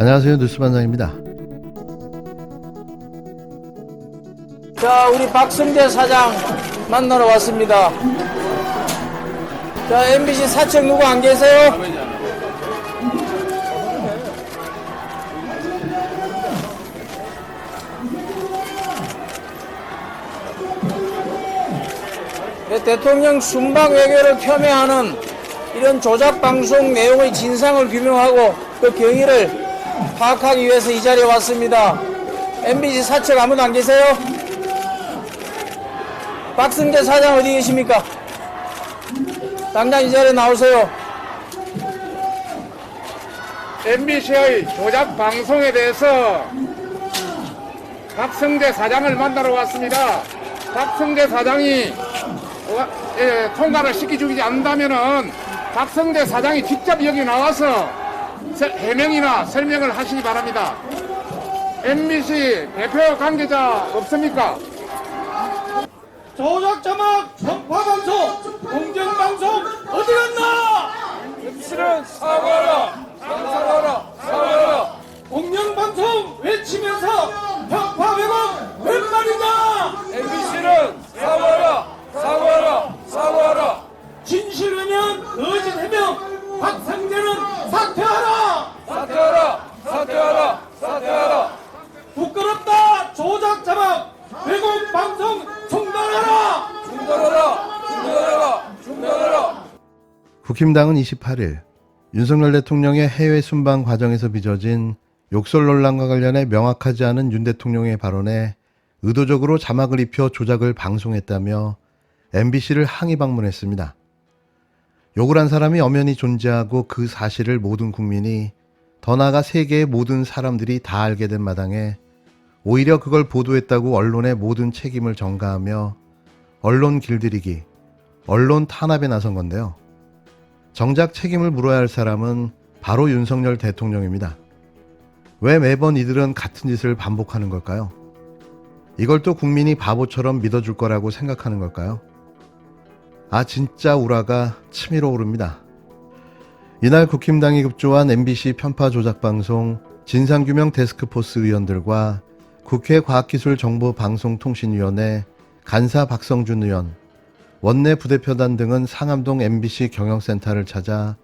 안녕하세요. 뉴스반장입니다. 자, 우리 박승대 사장 만나러 왔습니다. 자, MBC 사측 누구 안 계세요? 대통령 순방 외교를 폄훼하는 이런 조작 방송 내용의 진상을 규명하고 그 경위를 파악하기 위해서 이 자리에 왔습니다. MBC 사측 아무도 안 계세요? 박승대 사장 어디 계십니까? 당장 이 자리에 나오세요. MBC의 조작 방송에 대해서 박승대 사장을 만나러 왔습니다. 박승대 사장이 통과를 시켜주지 않는다면은 박승대 사장이 직접 여기 나와서 해명이나 설명을 하시기 바랍니다. MBC 대표 관계자 없습니까? 조작 자막 편파방송 공정방송 어디 갔나? MBC는 사과하라! 사과하라! 공영방송 외치면서 편파 왜곡 웬 말이냐? MBC는 사과하라! 진실 해명 거짓 해명 박상대는 사퇴하라. 사퇴하라! 부끄럽다. 조작 자막 왜곡 방송 중단하라. 중단하라! 국힘당은 28일 윤석열 대통령의 해외 순방 과정에서 빚어진 욕설 논란과 관련해 명확하지 않은 윤 대통령의 발언에 의도적으로 자막을 입혀 조작을 방송했다며 MBC를 항의 방문했습니다. 욕을 한 사람이 엄연히 존재하고 그 사실을 모든 국민이, 더 나아가 세계의 모든 사람들이 다 알게 된 마당에 오히려 그걸 보도했다고 언론의 모든 책임을 전가하며 언론 길들이기, 언론 탄압에 나선 건데요. 정작 책임을 물어야 할 사람은 바로 윤석열 대통령입니다. 왜 매번 이들은 같은 짓을 반복하는 걸까요? 이걸 또 국민이 바보처럼 믿어줄 거라고 생각하는 걸까요? 진짜 우라가 치밀어 오릅니다. 이날 국힘당이 급조한 MBC 편파 조작 방송 진상규명 데스크포스 의원들과 국회 과학기술정보방송통신위원회 간사 박성준 의원, 원내 부대표단 등은 상암동 MBC 경영센터를 찾아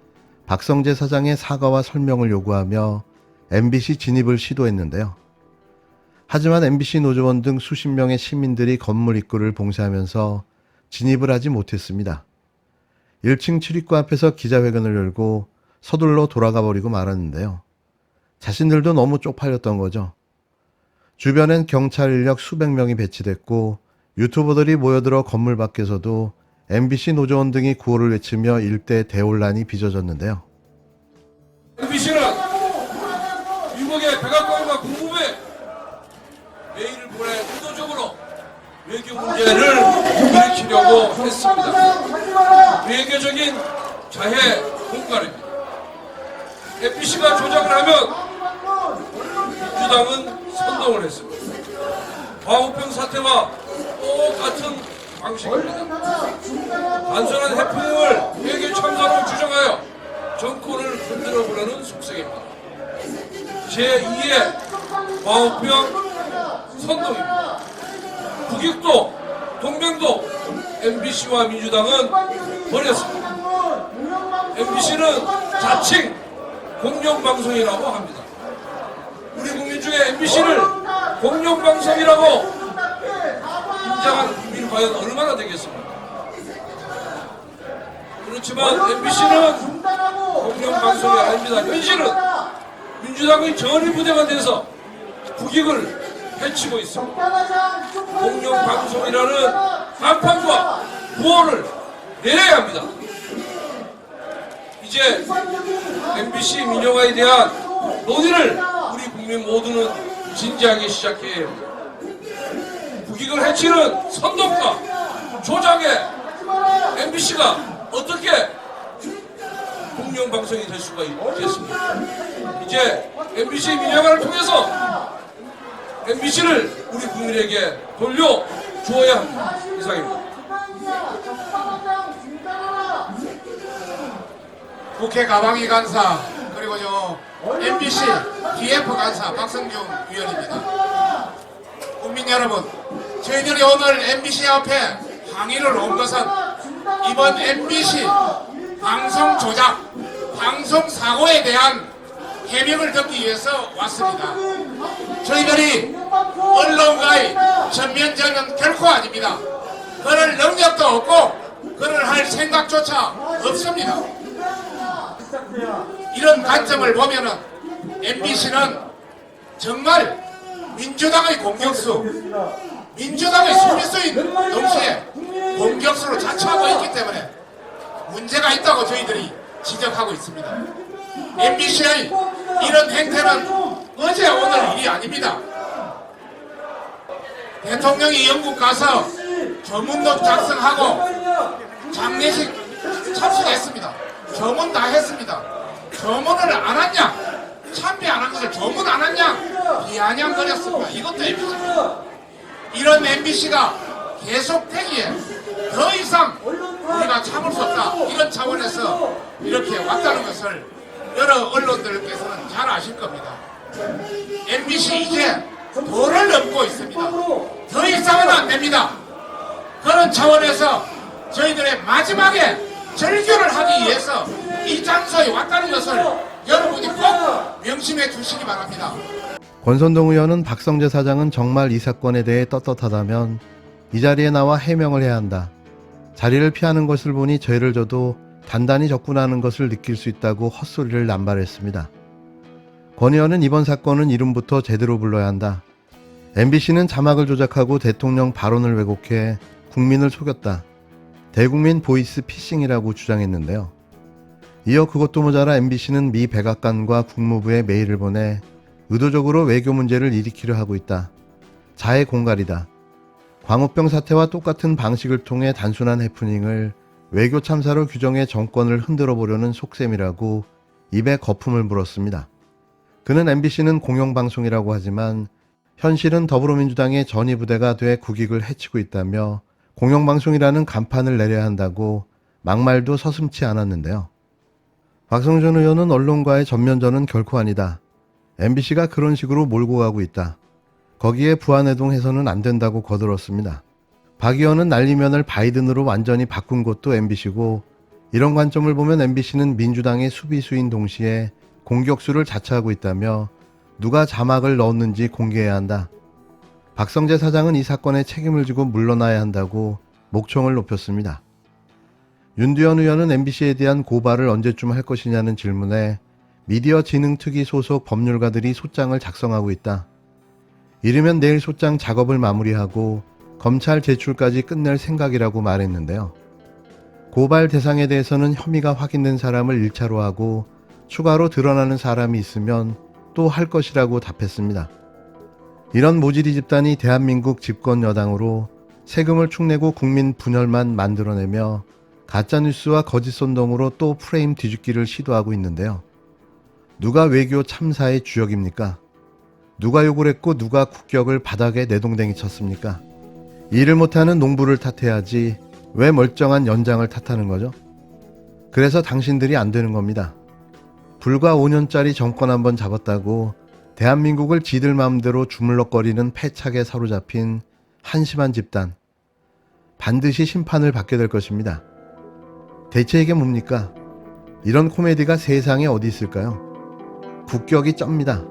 박성재 사장의 사과와 설명을 요구하며 MBC 진입을 시도했는데요. 하지만 MBC 노조원 등 수십 명의 시민들이 건물 입구를 봉쇄하면서 진입을 하지 못했습니다. 1층 출입구 앞에서 기자회견을 열고 서둘러 돌아가 버리고 말았는데요. 자신들도 너무 쪽팔렸던 거죠. 주변엔 경찰 인력 수백 명이 배치됐고 유튜버들이 모여들어 건물 밖에서도 MBC 노조원 등이 구호를 외치며 일대 대혼란이 빚어졌는데요. MBC는 미국의 백악관과 국무부에 메일을 보내 의도적으로 외교 문제를 일으키려고 했습니다. 외교적인 자해 공갈입니다. MBC가 조작을 하면 민주당은 선동을 했습니다. 광우병 사태와 똑같은 방식입니다. 단순한 해프닝을 외교 참사로 주장하여 정권을 흔들어 보려는 속셈입니다. 제2의 광우병 선동입니다. 국익도 동맹도 MBC와 민주당은 버렸습니다. MBC는 자칭 공영방송이라고 합니다. 우리 국민 중에 MBC를 공영방송이라고 인정한 국민이 과연 얼마나 되겠습니까? 그렇지만 MBC는 공영방송이 아닙니다. 현실은 민주당의 전위부대가 돼서 국익을 해치고 있습니다. 공영방송이라는 간판과 구호를 내려야 합니다. 이제 MBC 민영화에 대한 논의를 우리 국민 모두는 진지하게 시작해야 합니다. 국익을 해치는 선동과 조작에 MBC가 어떻게 공영방송이 될 수가 있겠습니까? 이제 MBC 민영화를 통해서 MBC를 우리 국민에게 돌려주어야 합니다. 이상입니다. 국회 가방위 간사 그리고 MBC DF 간사 박성중 위원입니다. 국민 여러분, 저희들이 오늘 MBC 앞에 항의를 온 것은 이번 MBC 방송 조작, 방송 사고에 대한 해명을 듣기 위해서 왔습니다. 저희들이 언론과의 전면전은 결코 아닙니다. 그럴 능력도 없고 그럴 할 생각조차 없습니다. 이런 관점을 보면은 MBC는 정말 민주당의 공격수, 민주당의 수비수인 동시에 공격수로 자처하고 있기 때문에 문제가 있다고 저희들이 지적하고 있습니다. MBC의 이런 행태는 어제 오늘 일이 아닙니다. 대통령이 영국 가서 조문록 작성하고 장례식 참석했습니다. 조문 다 했습니다. 조문을 안 했냐? 참배 안 한 것을 조문 안 했냐? 비아냥거렸습니다. 이것도 MBC입니다. 이런 MBC가 계속되기에 더 이상 우리가 참을 수 없다. 이런 차원에서 이렇게 왔다는 것을 여러 언론들께서는 잘 아실 겁니다. MBC 이제 도를 넘고 있습니다. 더 이상은 안 됩니다. 그런 차원에서 저희들의 마지막에 절규를 하기 위해서 이 장소에 왔다는 것을 여러분이 꼭 명심해 주시기 바랍니다. 권선동 의원은 박성재 사장은 정말 이 사건에 대해 떳떳하다면 이 자리에 나와 해명을 해야 한다. 자리를 피하는 것을 보니 죄를 져도 단단히 접근하는 것을 느낄 수 있다고 헛소리를 남발했습니다. 권 의원은 이번 사건은 이름부터 제대로 불러야 한다. MBC는 자막을 조작하고 대통령 발언을 왜곡해 국민을 속였다. 대국민 보이스 피싱이라고 주장했는데요. 이어 그것도 모자라 MBC는 미 백악관과 국무부에 메일을 보내 의도적으로 외교 문제를 일으키려 하고 있다. 자해 공갈이다. 광우병 사태와 똑같은 방식을 통해 단순한 해프닝을 외교 참사로 규정해 정권을 흔들어 보려는 속셈이라고 입에 거품을 물었습니다. 그는 MBC는 공영방송이라고 하지만 현실은 더불어민주당의 전위부대가 돼 국익을 해치고 있다며 공영방송이라는 간판을 내려야 한다고 막말도 서슴지 않았는데요. 박성준 의원은 언론과의 전면전은 결코 아니다. MBC가 그런 식으로 몰고 가고 있다. 거기에 부안해동해서는 안 된다고 거들었습니다. 박 의원은 날리면을 바이든으로 완전히 바꾼 것도 MBC고 이런 관점을 보면 MBC는 민주당의 수비수인 동시에 공격수를 자처하고 있다며 누가 자막을 넣었는지 공개해야 한다. 박성재 사장은 이 사건에 책임을 지고 물러나야 한다고 목청을 높였습니다. 윤두현 의원은 MBC에 대한 고발을 언제쯤 할 것이냐는 질문에 미디어진흥특위 소속 법률가들이 소장을 작성하고 있다. 이르면 내일 소장 작업을 마무리하고 검찰 제출까지 끝낼 생각이라고 말했는데요. 고발 대상에 대해서는 혐의가 확인된 사람을 1차로 하고 추가로 드러나는 사람이 있으면 또 할 것이라고 답했습니다. 이런 모질이 집단이 대한민국 집권 여당으로 세금을 축내고 국민 분열만 만들어내며 가짜뉴스와 거짓 선동으로 또 프레임 뒤집기를 시도하고 있는데요. 누가 외교 참사의 주역입니까? 누가 욕을 했고 누가 국격을 바닥에 내동댕이 쳤습니까? 일을 못하는 농부를 탓해야지 왜 멀쩡한 연장을 탓하는 거죠? 그래서 당신들이 안 되는 겁니다. 불과 5년짜리 정권 한번 잡았다고 대한민국을 지들 마음대로 주물럭거리는 패착에 사로잡힌 한심한 집단. 반드시 심판을 받게 될 것입니다. 대체 이게 뭡니까? 이런 코미디가 세상에 어디 있을까요? 국격이 쩝니다.